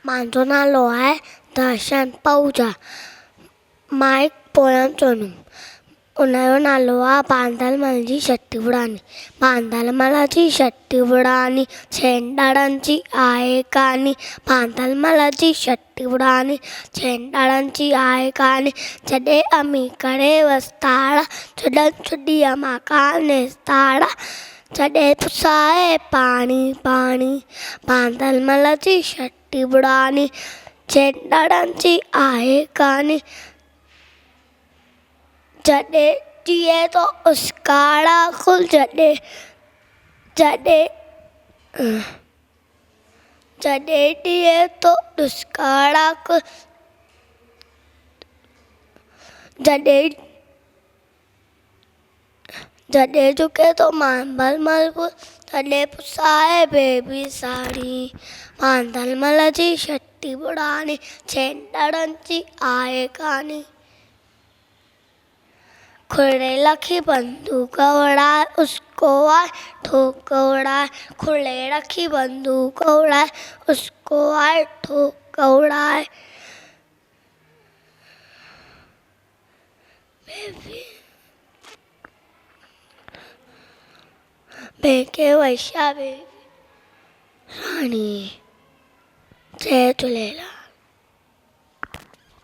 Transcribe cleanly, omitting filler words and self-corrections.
मुंहिंजो नालो आहे दर्शन पहूजा। मां हिकु पोयम चवंदुमि। उनजो नालो आहे बांदलमल जी छटी उड़ानी। बांदलमल जी छटी उड़ानी छेंडाड़नि जी आहे कहानी। बांदलमल जी छटी उड़ानी छेंडाड़नि जी आहे कहानी। जॾहिं अमी करे वस्ताड़ा छॾनि छुॾी अमा कान्हे ताड़ा। जॾहिं पुसाए पाणी पाणी बांदलमल जी छटी उड़ानी छेंडाड़नि जी आहे कहानी। जॾहिं ॾिए तो उसकाड़ा खुल जॾहिं ॾिए तो उसकाड़ा खुल जॾहिं झुके तो बांदलमल तॾहिं पुसाए बेबी साड़ी। बांदलमल जी छटी उड़ानी छेंडाड़नि जी आहे कहानी। खुले रखी बंदूक उड़ाए उसको आए ठोक उड़ाए। खुले रखी बंदूक उड़ाए उसको आए ठोक उड़ाए। बेके वैशा बेबी रानी। जय झूलेलाल।